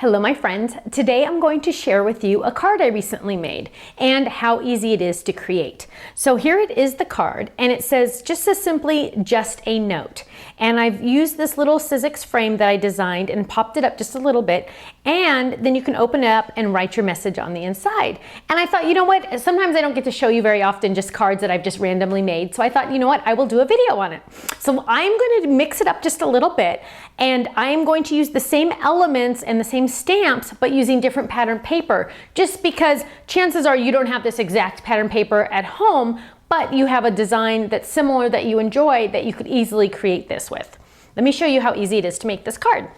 Hello my friends, today I'm going to share with you a card I recently made and how easy it is to create. So here it is, the card, and it says just as simply, just a note. And I've used this little Sizzix frame that I designed and popped it up just a little bit, and then you can open it up and write your message on the inside. And I thought, you know what, sometimes I don't get to show you very often just cards that I've just randomly made, so I thought, you know what, I will do a video on it. So I'm going to mix it up just a little bit, and I am going to use the same elements and the same stamps, but using different pattern paper, just because chances are you don't have this exact pattern paper at home, but you have a design that's similar that you enjoy that you could easily create this with. Let me show you how easy it is to make this card.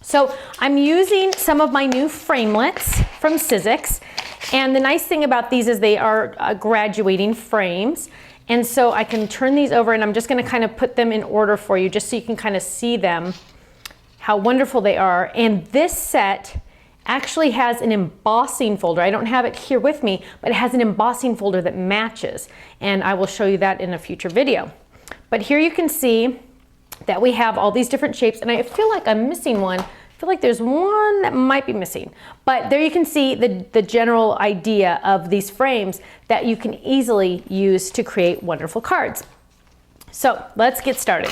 So I'm using some of my new framelets from Sizzix, and the nice thing about these is they are graduating frames. And so I can turn these over, and I'm just going to kind of put them in order for you just so you can kind of see them, how wonderful they are. And this set actually has an embossing folder. I don't have it here with me, but it has an embossing folder that matches, and I will show you that in a future video. But here you can see that we have all these different shapes, and I feel like I'm missing one. I feel like there's one that might be missing, but there you can see the general idea of these frames that you can easily use to create wonderful cards. So let's get started.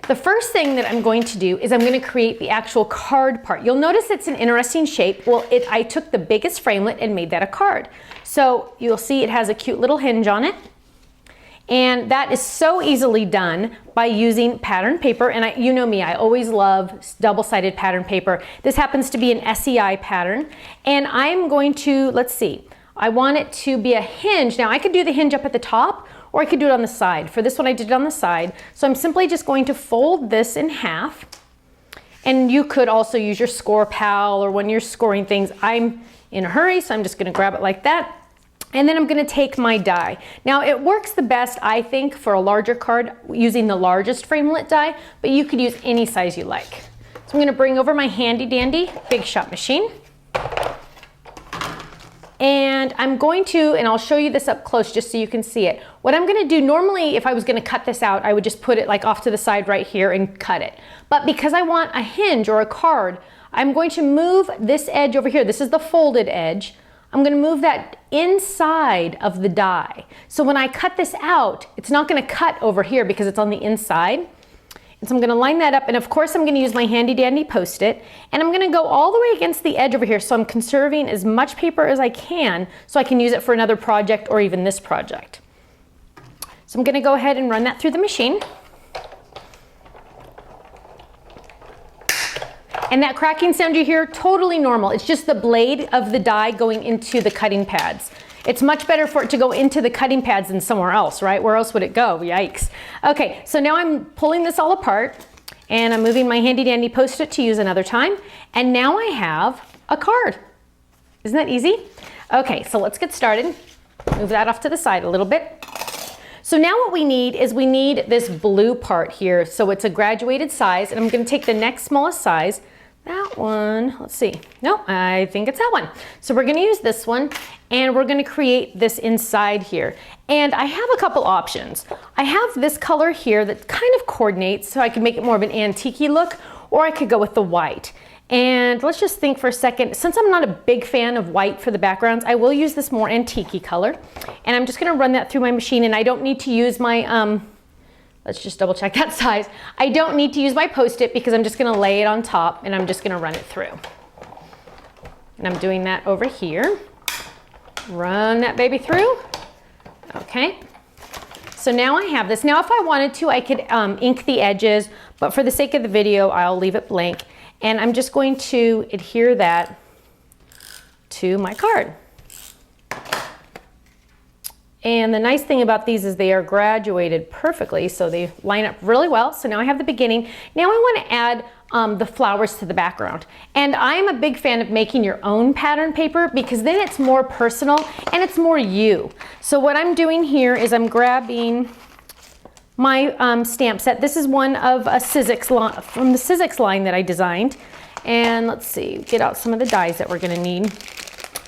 The first thing that I'm going to do is I'm going to create the actual card part. You'll notice it's an interesting shape. Well, I took the biggest framelit and made that a card. So you'll see it has a cute little hinge on it. And that is so easily done by using pattern paper. And you know me, I always love double-sided pattern paper. This happens to be an SEI pattern. And I'm going to, let's see, I want it to be a hinge. Now I could do the hinge up at the top, or I could do it on the side. For this one, I did it on the side. So I'm simply just going to fold this in half. And you could also use your score pal, or when you're scoring things. I'm in a hurry, so I'm just gonna grab it like that. And then I'm gonna take my die. Now it works the best, I think, for a larger card using the largest framelit die, but you could use any size you like. So I'm gonna bring over my handy dandy Big Shot machine. And I'm going to, and I'll show you this up close just so you can see it. What I'm gonna do, normally if I was gonna cut this out, I would just put it like off to the side right here and cut it. But because I want a hinge or a card, I'm going to move this edge over here. This is the folded edge. I'm gonna move that inside of the die. So when I cut this out, it's not gonna cut over here because it's on the inside. And so I'm gonna line that up, and of course I'm gonna use my handy dandy Post-it, and I'm gonna go all the way against the edge over here, so I'm conserving as much paper as I can so I can use it for another project or even this project. So I'm gonna go ahead and run that through the machine. And that cracking sound you hear, totally normal. It's just the blade of the die going into the cutting pads. It's much better for it to go into the cutting pads than somewhere else, right? Where else would it go? Yikes. Okay, so now I'm pulling this all apart, and I'm moving my handy dandy Post-it to use another time. And now I have a card. Isn't that easy? Okay, so let's get started. Move that off to the side a little bit. So now what we need is we need this blue part here. So it's a graduated size, and I'm gonna take the next smallest size. That one, let's see. No, I think it's that one. So we're gonna use this one, and we're gonna create this inside here. And I have a couple options. I have this color here that kind of coordinates, so I can make it more of an antique-y look, or I could go with the white. And let's just think for a second. Since I'm not a big fan of white for the backgrounds, I will use this more antique-y color. And I'm just gonna run that through my machine, and I don't need to use my, let's just double check that size. I don't need to use my Post-it because I'm just gonna lay it on top, and I'm just gonna run it through. And I'm doing that over here. Run that baby through. Okay. So now I have this. Now if I wanted to, I could ink the edges, but for the sake of the video, I'll leave it blank. And I'm just going to adhere that to my card. And the nice thing about these is they are graduated perfectly, so they line up really well. So now I have the beginning. Now I want to add the flowers to the background. And I'm a big fan of making your own pattern paper because then it's more personal and it's more you. So what I'm doing here is I'm grabbing my stamp set. This is one of a Sizzix from the Sizzix line that I designed. And let's see, get out some of the dies that we're gonna need.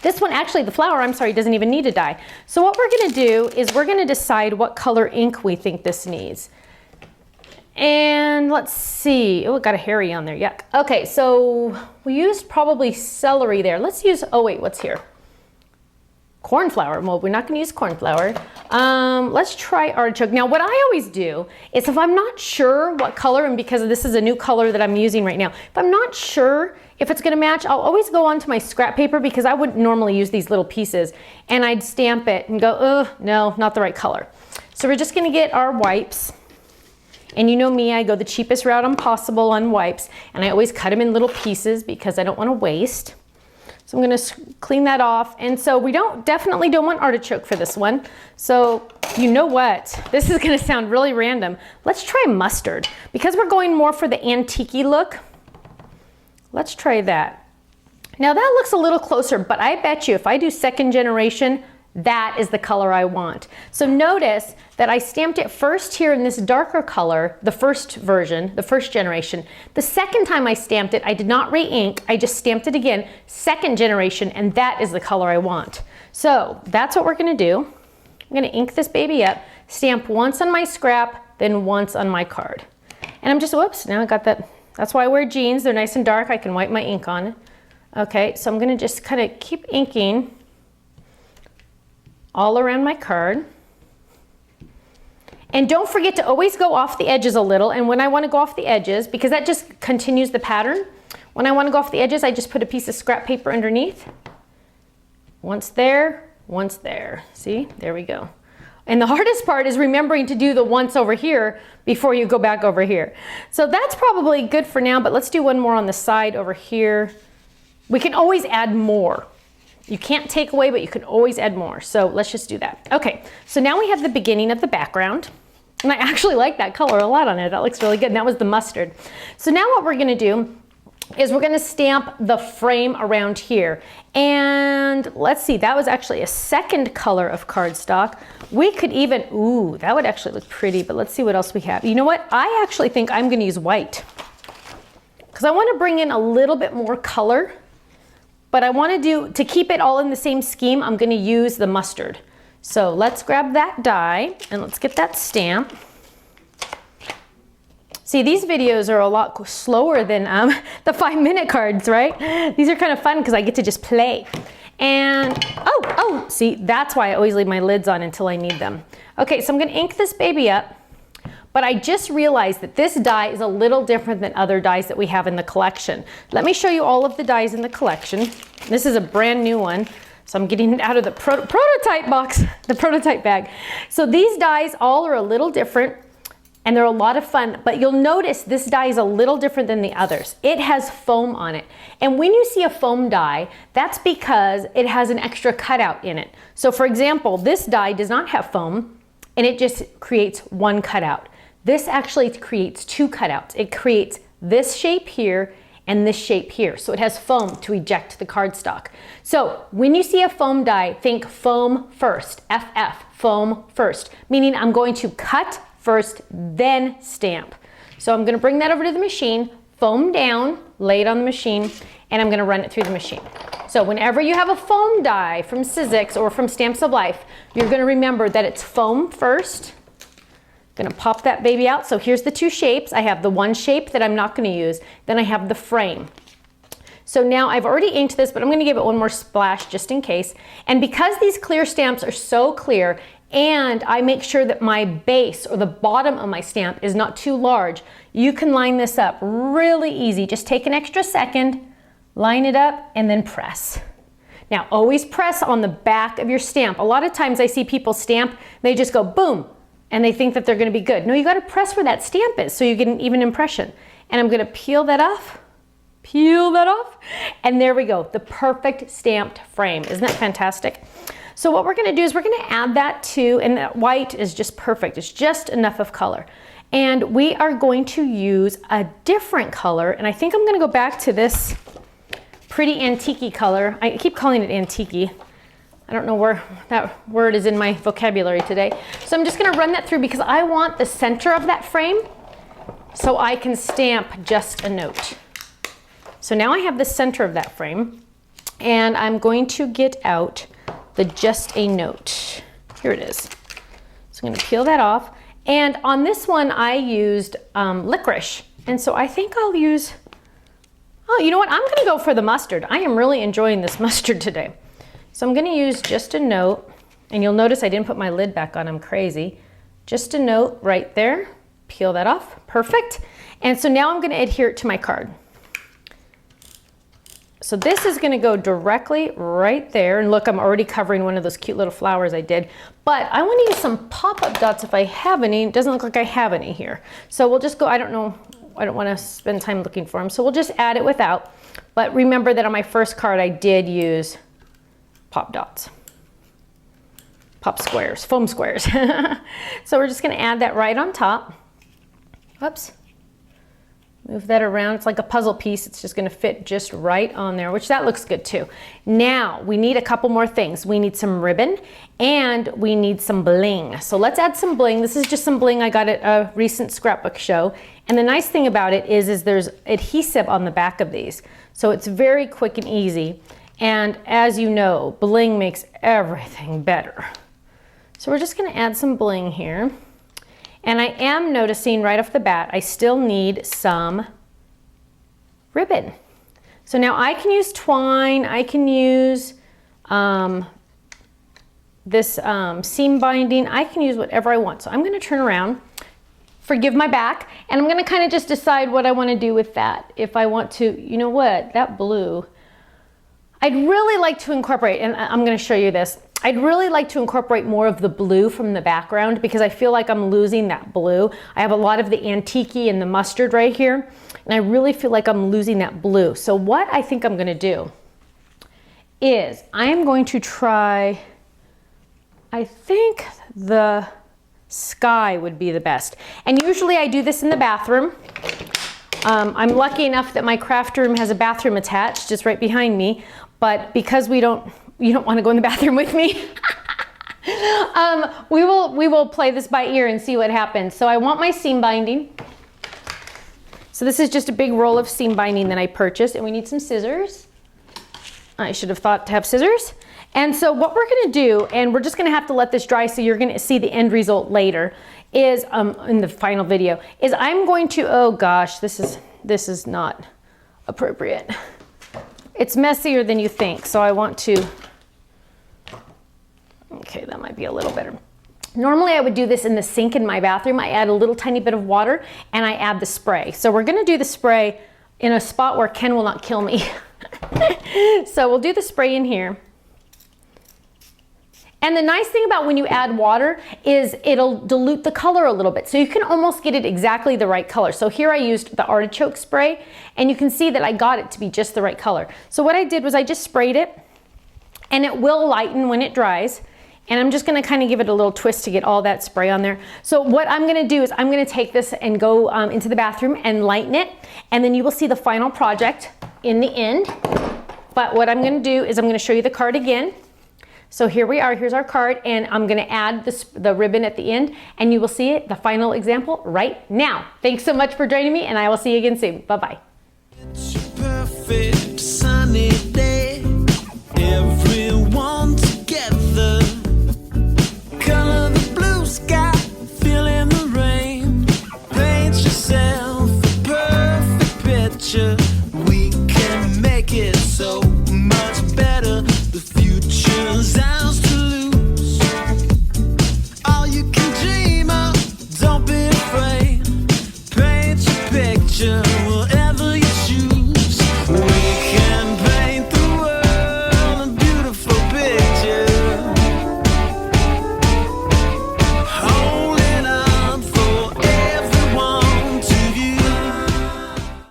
This one, actually the flower, I'm sorry, doesn't even need a die. So what we're gonna do is we're gonna decide what color ink we think this needs. And let's see, oh, it got a hairy on there, yuck. Okay, so we used probably celery there. Let's use, oh wait, what's here? Corn flour. Well, we're not gonna use corn flour. Let's try artichoke. Now, what I always do is if I'm not sure what color, and because this is a new color that I'm using right now, if I'm not sure if it's gonna match, I'll always go onto my scrap paper, because I wouldn't normally use these little pieces, and I'd stamp it and go, oh, no, not the right color. So we're just gonna get our wipes. And you know me, I go the cheapest route possible on wipes, and I always cut them in little pieces because I don't want to waste. So I'm going to clean that off. And so we definitely don't want artichoke for this one. So you know what? This is going to sound really random. Let's try mustard. Because we're going more for the antique-y look, let's try that. Now that looks a little closer, but I bet you if I do second generation, that is the color I want. So notice that I stamped it first here in this darker color, the first version, the first generation. The second time I stamped it, I did not re-ink, I just stamped it again, second generation, and that is the color I want. So that's what we're gonna do. I'm gonna ink this baby up, stamp once on my scrap, then once on my card. And I'm just, whoops, now I got that. That's why I wear jeans, they're nice and dark, I can wipe my ink on it. Okay, so I'm gonna just kind of keep inking all around my card. And don't forget to always go off the edges a little. And when I want to go off the edges, because that just continues the pattern, when I want to go off the edges, I just put a piece of scrap paper underneath. Once there, once there. See, there we go. And the hardest part is remembering to do the once over here before you go back over here. So that's probably good for now, but let's do one more on the side over here. We can always add more. You can't take away, but you can always add more. So let's just do that. Okay, so now we have the beginning of the background. And I actually like that color a lot on it. That looks really good. And that was the mustard. So now what we're gonna do is we're gonna stamp the frame around here. And let's see, that was actually a second color of cardstock. We could even, ooh, that would actually look pretty, but let's see what else we have. You know what? I actually think I'm gonna use white, because I wanna bring in a little bit more color. But I want to keep it all in the same scheme, I'm going to use the mustard. So let's grab that die and let's get that stamp. See, these videos are a lot slower than the 5-minute cards, right? These are kind of fun because I get to just play. And, oh, see, that's why I always leave my lids on until I need them. Okay, so I'm going to ink this baby up. But I just realized that this die is a little different than other dies that we have in the collection. Let me show you all of the dies in the collection. This is a brand new one, so I'm getting it out of the prototype box, the prototype bag. So these dies all are a little different, and they're a lot of fun, but you'll notice this die is a little different than the others. It has foam on it. And when you see a foam die, that's because it has an extra cutout in it. So for example, this die does not have foam, and it just creates one cutout. This actually creates two cutouts. It creates this shape here and this shape here. So it has foam to eject the cardstock. So when you see a foam die, think foam first, FF, foam first, meaning I'm going to cut first, then stamp. So I'm gonna bring that over to the machine, foam down, lay it on the machine, and I'm gonna run it through the machine. So whenever you have a foam die from Sizzix or from Stamps of Life, you're gonna remember that it's foam first. Gonna pop that baby out. So here's the two shapes. I have the one shape that I'm not gonna use. Then I have the frame. So now I've already inked this, but I'm gonna give it one more splash just in case. And because these clear stamps are so clear, and I make sure that my base or the bottom of my stamp is not too large, you can line this up really easy. Just take an extra second, line it up, and then press. Now always press on the back of your stamp. A lot of times I see people stamp, they just go boom, and they think that they're gonna be good. No, you gotta press where that stamp is so you get an even impression. And I'm gonna peel that off, and there we go, the perfect stamped frame. Isn't that fantastic? So what we're gonna do is we're gonna add that to, and that white is just perfect, it's just enough of color. And we are going to use a different color, and I think I'm gonna go back to this pretty antique-y color. I keep calling it antique-y. I don't know where that word is in my vocabulary today. So I'm just gonna run that through because I want the center of that frame so I can stamp just a note. So now I have the center of that frame, and I'm going to get out the just a note. Here it is. So I'm gonna peel that off, And on this one, I used licorice. And so I think I'll use, oh, you know what? I'm gonna go for the mustard. I am really enjoying this mustard today. So I'm gonna use just a note, and you'll notice I didn't put my lid back on, I'm crazy. Just a note right there, peel that off, perfect. And so now I'm gonna adhere it to my card. So this is gonna go directly right there. And look, I'm already covering one of those cute little flowers I did. But I wanna use some pop-up dots if I have any. It doesn't look like I have any here. So we'll just go, I don't know, I don't wanna spend time looking for them. So we'll just add it without. But remember that on my first card, I did use pop dots. Pop squares, foam squares. So we're just gonna add that right on top. Whoops. Move that around. It's like a puzzle piece. It's just gonna fit just right on there, which that looks good too. Now, we need a couple more things. We need some ribbon and we need some bling. So let's add some bling. This is just some bling I got at a recent scrapbook show. And the nice thing about it is there's adhesive on the back of these. So it's very quick and easy. And as you know, bling makes everything better. So we're just gonna add some bling here. And I am noticing right off the bat, I still need some ribbon. So now I can use twine, I can use this seam binding, I can use whatever I want. So I'm gonna turn around, forgive my back, and I'm gonna kind of just decide what I wanna do with that. If I want to, you know what, that blue, I'd really like to incorporate, and I'm gonna show you this, I'd really like to incorporate more of the blue from the background because I feel like I'm losing that blue. I have a lot of the antique and the mustard right here, and I really feel like I'm losing that blue. So what I think I'm gonna do is I am going to try, I think the sky would be the best. And usually I do this in the bathroom. I'm lucky enough that my craft room has a bathroom attached just right behind me, but because you don't want to go in the bathroom with me, we will play this by ear and see what happens. So I want my seam binding. So this is just a big roll of seam binding that I purchased, and we need some scissors. I should have thought to have scissors. And so what we're gonna do, and we're just gonna have to let this dry so you're gonna see the end result later, is in the final video, is I'm going to, oh gosh, this is not appropriate. It's messier than you think, so I want to, okay, that might be a little better. Normally I would do this in the sink in my bathroom. I add a little tiny bit of water and I add the spray. So we're gonna do the spray in a spot where Ken will not kill me. So we'll do the spray in here. And the nice thing about when you add water is it'll dilute the color a little bit. So you can almost get it exactly the right color. So here I used the artichoke spray, and you can see that I got it to be just the right color. So what I did was I just sprayed it, and it will lighten when it dries. And I'm just gonna kind of give it a little twist to get all that spray on there. So what I'm gonna do is I'm gonna take this and go into the bathroom and lighten it, and then you will see the final project in the end. But what I'm gonna do is I'm gonna show you the card again. So here we are, here's our card, and I'm gonna add the ribbon at the end, and you will see it, the final example right now. Thanks so much for joining me, and I will see you again soon. Bye-bye.